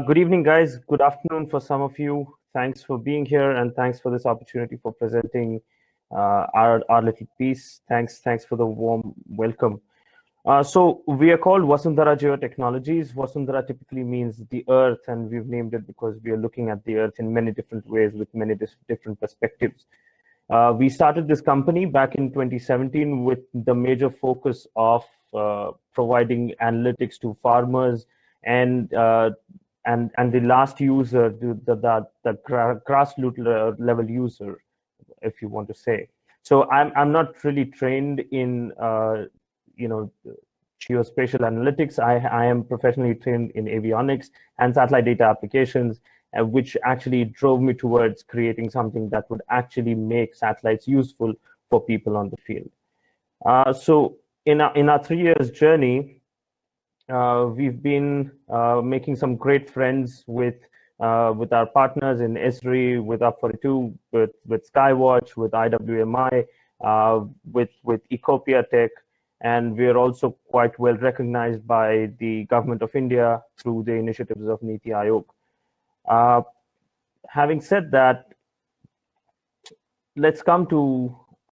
Good evening, guys. Good afternoon for some of you. Thanks for being here, and thanks for this opportunity for presenting our little piece. Thanks for the warm welcome. So we are called Vasundharaa Geo Technologies. Vasundhara typically means the earth, and we've named it because we are looking at the earth in many different ways with many different perspectives. We started this company back in 2017 with the major focus of providing analytics to farmers and the last user, the grassroots level user, if you want to say. So I'm not really trained in geospatial analytics. I am professionally trained in avionics and satellite data applications, which actually drove me towards creating something that would actually make satellites useful for people on the field. So in our 3 years journey, we've been making some great friends with our partners in Esri, with Op42, with Skywatch, with IWMI, with Ecopia Tech, and we are also quite well recognized by the government of India through the initiatives of Niti Aayog. Having said that, let's come to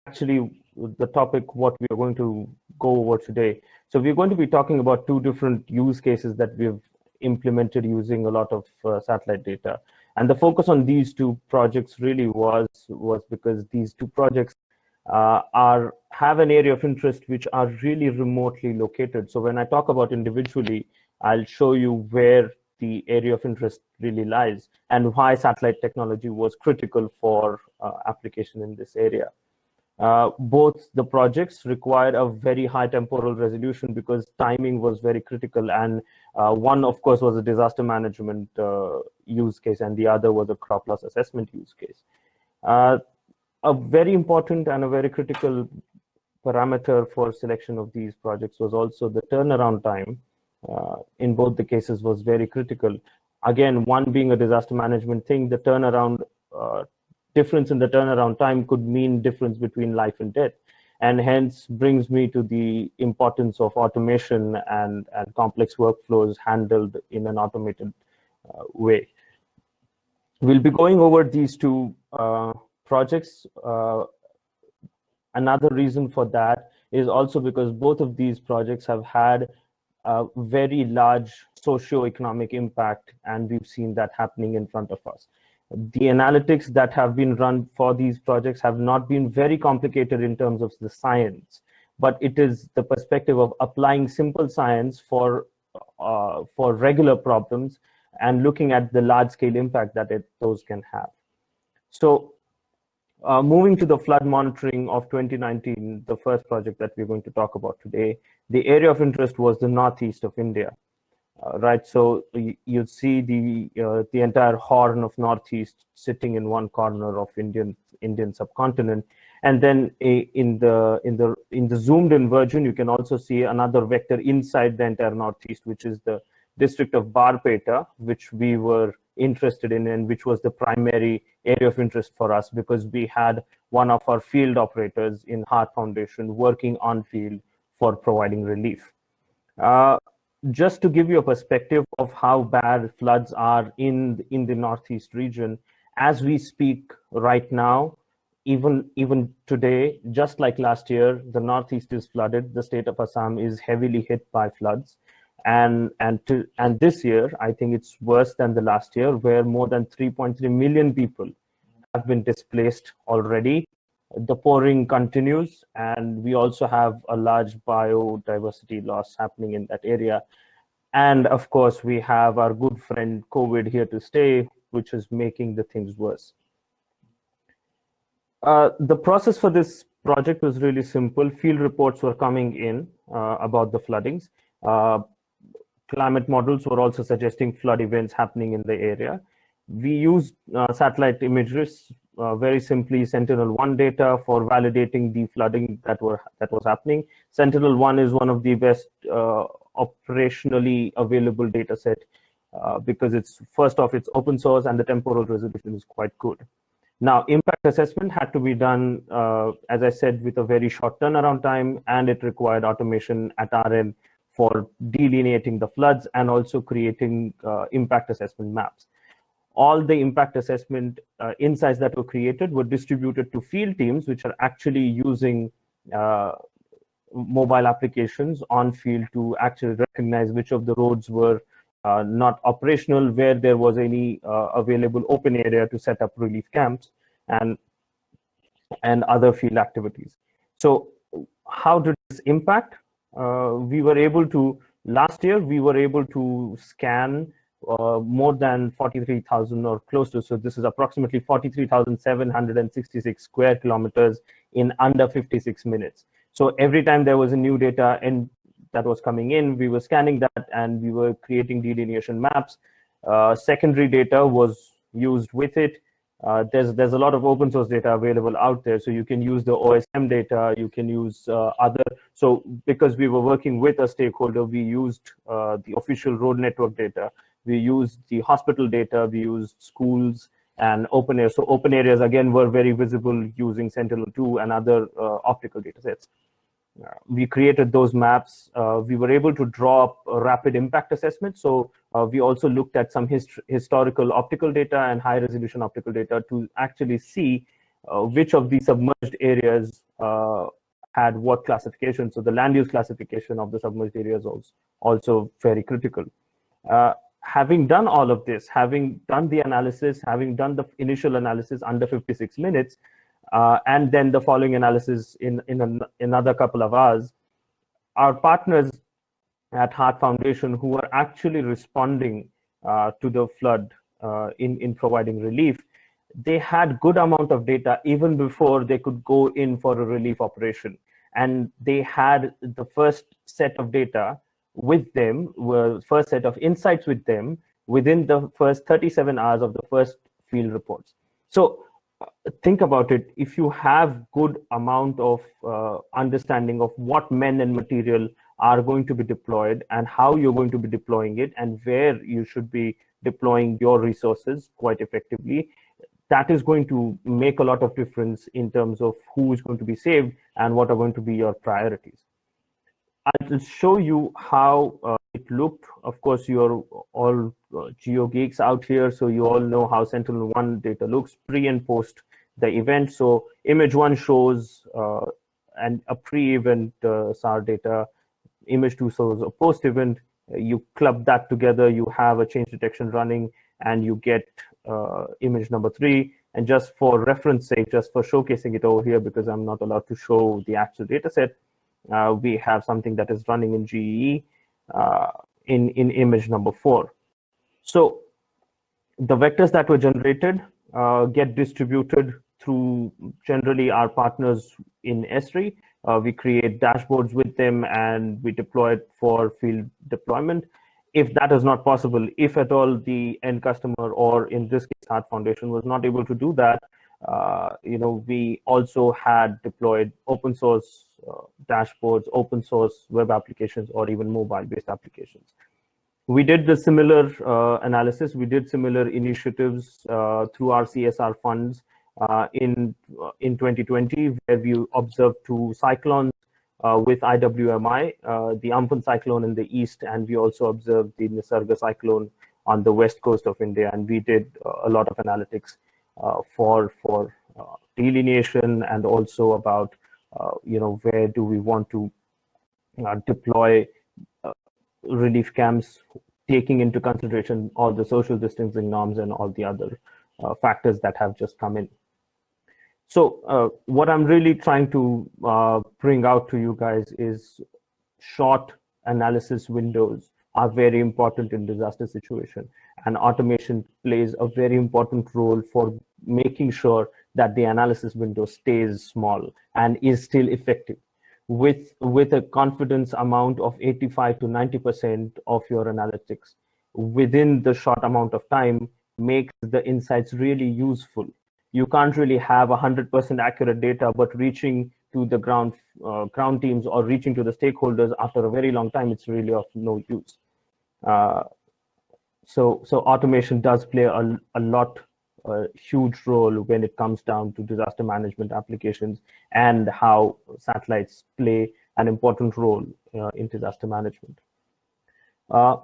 actually the topic what we are going to go over today. So we're going to be talking about two different use cases that we've implemented using a lot of satellite data. And the focus on these two projects really was because these two projects have an area of interest which are really remotely located. So when I talk about individually, I'll show you where the area of interest really lies and why satellite technology was critical for application in this area. Both the projects required a very high temporal resolution because timing was very critical, and one, of course, was a disaster management use case, and the other was a crop loss assessment use case. A very important and a very critical parameter for selection of these projects was also the turnaround time. In both the cases was very critical. Again, one being a disaster management thing, the turnaround difference in the turnaround time could mean difference between life and death, and hence brings me to the importance of automation and complex workflows handled in an automated way. We'll be going over these two projects. Another reason for that is also because both of these projects have had a very large socio-economic impact, and we've seen that happening in front of us. The analytics that have been run for these projects have not been very complicated in terms of the science, but it is the perspective of applying simple science for regular problems and looking at the large-scale impact that those can have. So moving to the flood monitoring of 2019, the first project that we're going to talk about today, the area of interest was the northeast of India. Right, so you see the entire horn of northeast sitting in one corner of Indian subcontinent, and then in the zoomed in version, you can also see another vector inside the entire northeast, which is the district of Barpeta, which we were interested in and which was the primary area of interest for us because we had one of our field operators in Heart Foundation working on field for providing relief. Just to give you a perspective of how bad floods are in the northeast region, as we speak right now, even today, just like last year, the northeast is flooded. The state of Assam is heavily hit by floods, and this year, I think it's worse than the last year, where more than 3.3 million people have been displaced already. The pouring continues, and we also have a large biodiversity loss happening in that area. And of course, we have our good friend COVID here to stay, which is making the things worse. The process for this project was really simple. Field reports were coming in about the floodings. Climate models were also suggesting flood events happening in the area. We used satellite imageries, very simply Sentinel-1 data for validating the flooding that was happening. Sentinel-1 is one of the best operationally available data set because it's first off, it's open source and the temporal resolution is quite good. Now, impact assessment had to be done, as I said, with a very short turnaround time, and it required automation at our end for delineating the floods and also creating impact assessment maps. All the impact assessment insights that were created were distributed to field teams, which are actually using mobile applications on field to actually recognize which of the roads were not operational, where there was any available open area to set up relief camps and other field activities. So how did this impact? We were able to, last year, we were able to scan more than 43,000 or close to, so this is approximately 43,766 square kilometers in under 56 minutes. So every time there was a new data and that was coming in, we were scanning that and we were creating delineation maps. Secondary data was used with it. There's a lot of open source data available out there, so you can use the OSM data, you can use other. So because we were working with a stakeholder, we used the official road network data, we used the hospital data, we used schools and open areas. So open areas again were very visible using Sentinel-2 and other optical data sets. We created those maps. We were able to draw up a rapid impact assessment. So we also looked at some historical optical data and high resolution optical data to actually see which of the submerged areas had what classification. So the land use classification of the submerged areas was also very critical. Having done all of this, having done the analysis, having done the initial analysis under 56 minutes, and then the following analysis in another couple of hours, our partners at Heart Foundation, who are actually responding to the flood in providing relief, they had good amount of data even before they could go in for a relief operation. And they had the first set of data with them, first set of insights with them within the first 37 hours of the first field reports. So think about it. If you have good amount of understanding of what men and material are going to be deployed and how you're going to be deploying it and where you should be deploying your resources quite effectively, that is going to make a lot of difference in terms of who is going to be saved and what are going to be your priorities. I'll show you how it looked. Of course, you're all geo geeks out here, so you all know how Sentinel-1 data looks pre and post the event. So image 1 shows a pre-event SAR data. Image 2 shows a post-event. You club that together, you have a change detection running, and you get image number 3. And just for reference sake, just for showcasing it over here, because I'm not allowed to show the actual data set, we have something that is running in GEE in image number 4. So the vectors that were generated get distributed through generally our partners in Esri. We create dashboards with them and we deploy it for field deployment. If that is not possible, if at all the end customer, or in this case, Heart Foundation, was not able to do that, we also had deployed open source dashboards, open source web applications, or even mobile-based applications. We did the similar analysis. We did similar initiatives through our CSR funds in 2020, where we observed 2 cyclones with IWMI, the Amphan cyclone in the east, and we also observed the Nisarga cyclone on the west coast of India. And we did a lot of analytics for delineation and also about where do we want to deploy relief camps, taking into consideration all the social distancing norms and all the other factors that have just come in. So what I'm really trying to bring out to you guys is short analysis windows are very important in disaster situation, and automation plays a very important role for making sure that the analysis window stays small and is still effective. With a confidence amount of 85 to 90% of your analytics within the short amount of time makes the insights really useful. You can't really have 100% accurate data, but reaching to the ground teams or reaching to the stakeholders after a very long time, it's really of no use. So automation does play a huge role when it comes down to disaster management applications and how satellites play an important role in disaster management.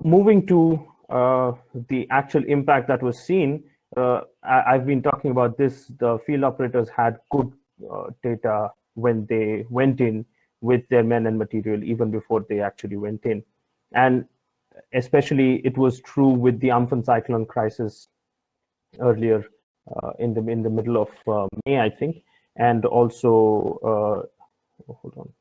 Moving to the actual impact that was seen, I've been talking about this. The field operators had good data when they went in with their men and material, even before they actually went in. And especially it was true with the Amphan cyclone crisis earlier in the middle of May, I think, and also hold on,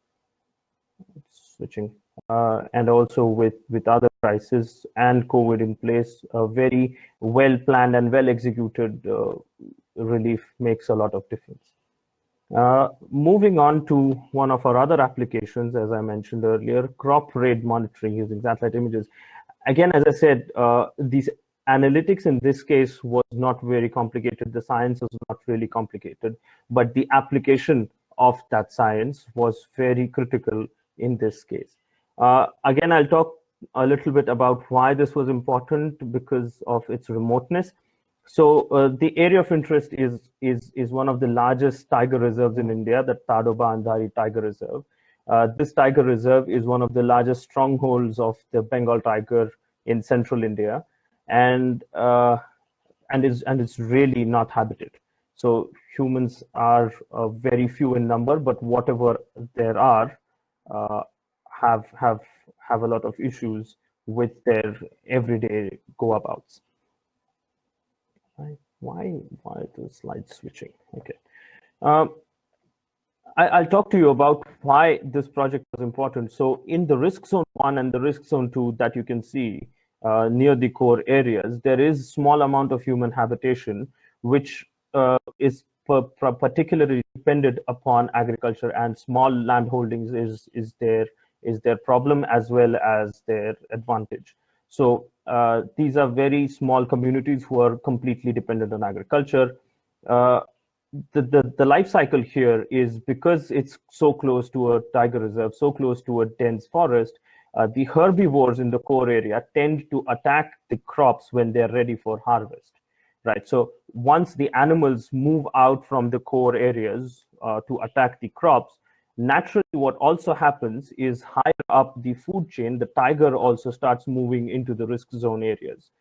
it's switching, and also with other crises and COVID in place, a very well planned and well executed relief makes a lot of difference. Moving on to one of our other applications, as I mentioned earlier, crop rate monitoring using satellite images. Again, as I said, these analytics in this case was not very complicated. The science was not really complicated, but the application of that science was very critical in this case. Again, I'll talk a little bit about why this was important because of its remoteness. So the area of interest is one of the largest tiger reserves in India, the Tadoba Andhari Tiger Reserve. This tiger reserve is one of the largest strongholds of the Bengal tiger in central India, and it's really not habited. So humans are very few in number, but whatever there are uh, have a lot of issues with their everyday go-abouts. Why are the slides switching? Okay. I'll talk to you about why this project was important. So in the risk zone 1 and the risk zone 2 that you can see near the core areas, there is small amount of human habitation, which is particularly dependent upon agriculture, and small land holdings is their problem as well as their advantage. So these are very small communities who are completely dependent on agriculture. The life cycle here is because it's so close to a tiger reserve, so close to a dense forest, the herbivores in the core area tend to attack the crops when they're ready for harvest, right? So once the animals move out from the core areas to attack the crops, naturally what also happens is higher up the food chain, the tiger also starts moving into the risk zone areas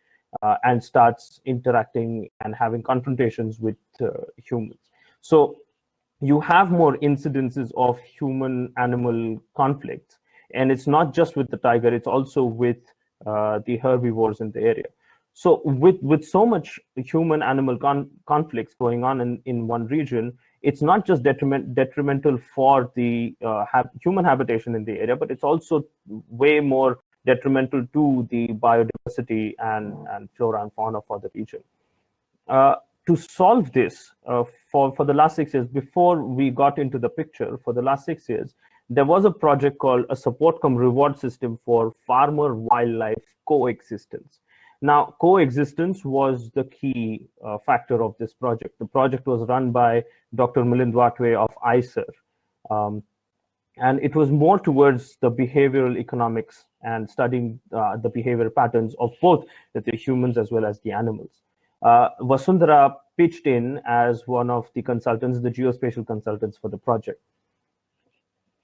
and starts interacting and having confrontations with humans. So you have more incidences of human-animal conflicts, and it's not just with the tiger; it's also with the herbivores in the area. So with so much human-animal conflicts going on in one region, it's not just detrimental for the human habitation in the area, but it's also way more detrimental to the biodiversity and flora and fauna for the region. To solve this, for the last 6 years, before we got into the picture, for the last 6 years, there was a project called a support cum reward system for farmer wildlife coexistence. Now, coexistence was the key factor of this project. The project was run by Dr. Milind Watwe of ICER. And it was more towards the behavioral economics and studying the behavior patterns of both the humans as well as the animals. Vasundharaa pitched in as one of the consultants, the geospatial consultants for the project.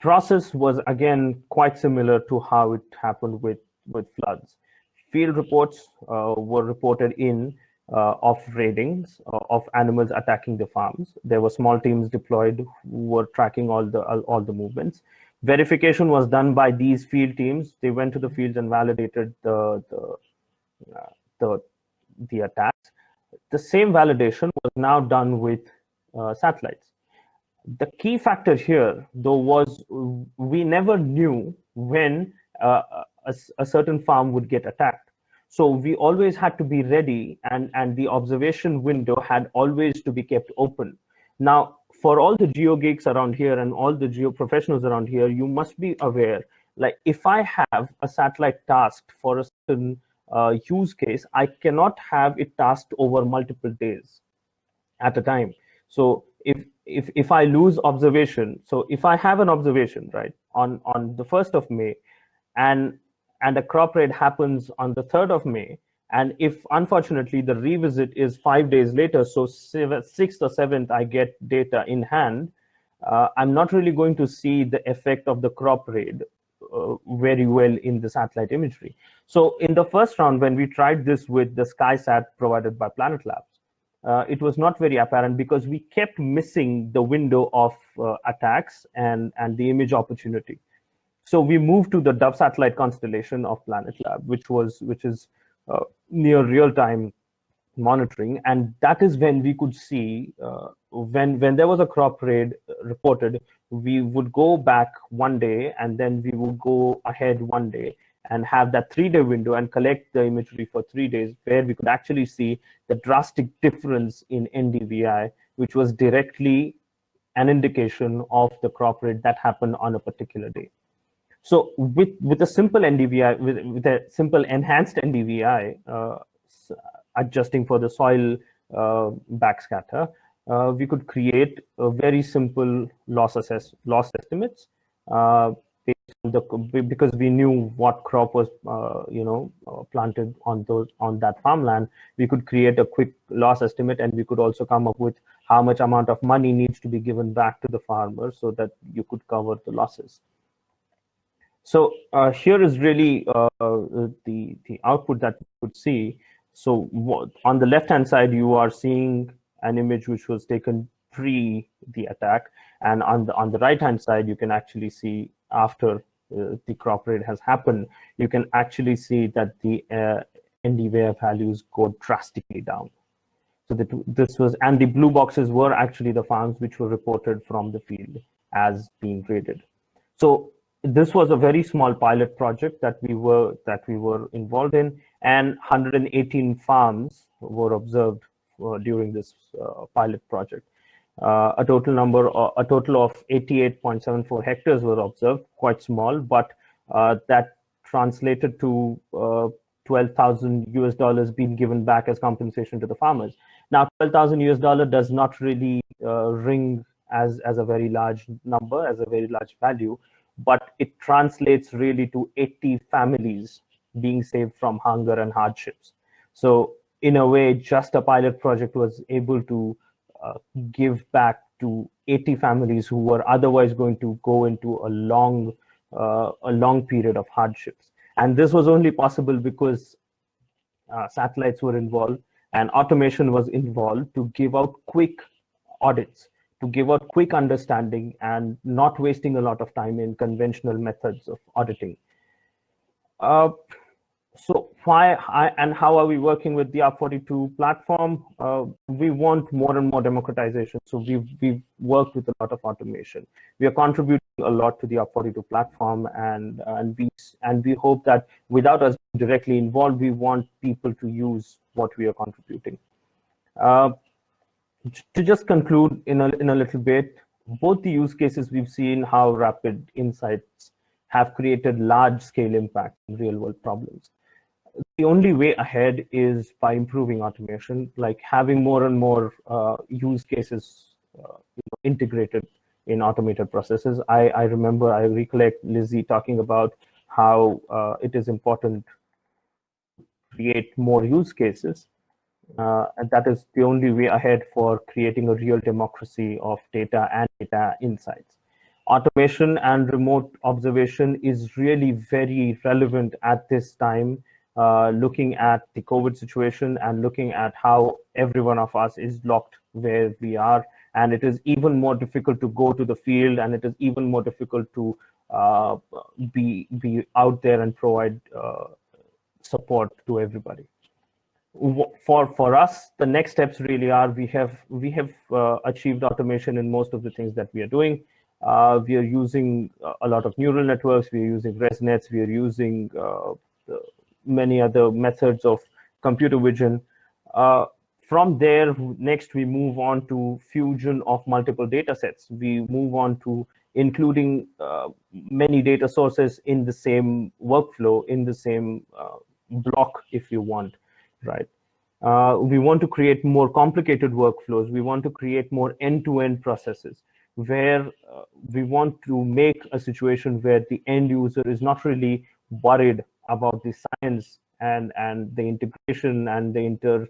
Process was again quite similar to how it happened with floods. Field reports were reported in of raidings of animals attacking the farms. There were small teams deployed who were tracking all the movements. Verification was done by these field teams. They went to the fields and validated the attacks. The same validation was now done with satellites. The key factor here, though, was we never knew when a certain farm would get attacked. So we always had to be ready, and the observation window had always to be kept open. Now, for all the geo geeks around here and all the geo professionals around here, you must be aware, like if I have a satellite tasked for a certain use case, I cannot have it tasked over multiple days at a time. So if I lose observation, so if I have an observation right on the 1st of May, and a crop raid happens on the 3rd of May, and if unfortunately the revisit is 5 days later, so 6th or 7th I get data in hand, I'm not really going to see the effect of the crop raid very well in the satellite imagery. So in the first round, when we tried this with the SkySat provided by Planet Labs, it was not very apparent because we kept missing the window of attacks and the image opportunity. So we moved to the Dove satellite constellation of Planet Lab, which is near real time monitoring, and that is when we could see when there was a crop raid reported, we would go back one day and then we would go ahead one day and have that 3-day window and collect the imagery for 3 days, where we could actually see the drastic difference in NDVI, which was directly an indication of the crop raid that happened on a particular day. So with a simple NDVI, with a simple enhanced NDVI, adjusting for the soil backscatter, we could create a very simple loss estimates based on because we knew what crop was planted on that farmland. We could create a quick loss estimate, and we could also come up with how much amount of money needs to be given back to the farmer so that you could cover the losses. So here is really the output that you could see. So on the left-hand side, you are seeing an image which was taken pre the attack, and on the right-hand side, you can actually see after the crop raid has happened. You can actually see that the NDVI values go drastically down. So this was, and the blue boxes were actually the farms which were reported from the field as being raided. So this was a very small pilot project that we were involved in, and 118 farms were observed during this pilot project. A total of 88.74 hectares were observed, quite small, but that translated to $12,000 being given back as compensation to the farmers. Now, $12,000 does not really ring as a very large number, as a very large value, but it translates really to 80 families being saved from hunger and hardships. So in a way, just a pilot project was able to give back to 80 families who were otherwise going to go into a long period of hardships. And this was only possible because satellites were involved and automation was involved to give out quick audits, to give out quick understanding and not wasting a lot of time in conventional methods of auditing. So why and how are we working with the Op42 platform? We want more and more democratization. So we've worked with a lot of automation. We are contributing a lot to the Op42 platform, and we hope that without us directly involved, we want people to use what we are contributing. To just conclude in a little bit, both the use cases we've seen how rapid insights have created large-scale impact in real-world problems. The only way ahead is by improving automation, like having more and more use cases integrated in automated processes. I recollect Lizzie talking about how it is important to create more use cases. And that is the only way ahead for creating a real democracy of data and data insights. Automation and remote observation is really very relevant at this time, looking at the COVID situation and looking at how every one of us is locked where we are. And it is even more difficult to go to the field, and it is even more difficult to be out there and provide support to everybody. For us, the next steps really are we have achieved automation in most of the things that we are doing. We are using a lot of neural networks. We are using ResNets. We are using many other methods of computer vision. From there, next we move on to fusion of multiple data sets. We move on to including many data sources in the same workflow, in the same block, if you want. Right. We want to create more complicated workflows. We want to create more end-to-end processes where we want to make a situation where the end user is not really worried about the science and the integration and the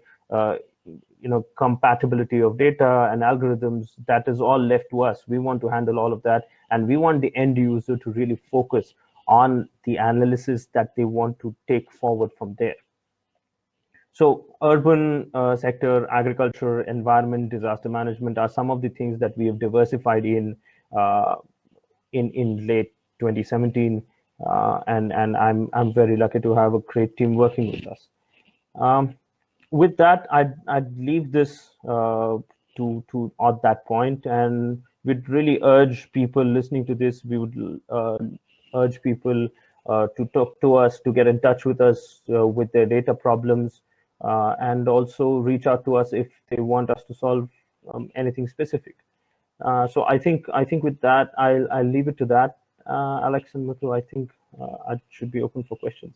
compatibility of data and algorithms. That is all left to us. We want to handle all of that, and we want the end user to really focus on the analysis that they want to take forward from there. So urban sector, agriculture, environment, disaster management are some of the things that we have diversified uh, in late 2017, and I'm very lucky to have a great team working with us. With that, I'd leave this to at that point, and we'd really urge people listening to this. We would urge people to talk to us, to get in touch with us with their data problems, and also reach out to us if they want us to solve anything specific. So I think with that, I'll leave it to that. Alex and Muthu, I think I should be open for questions.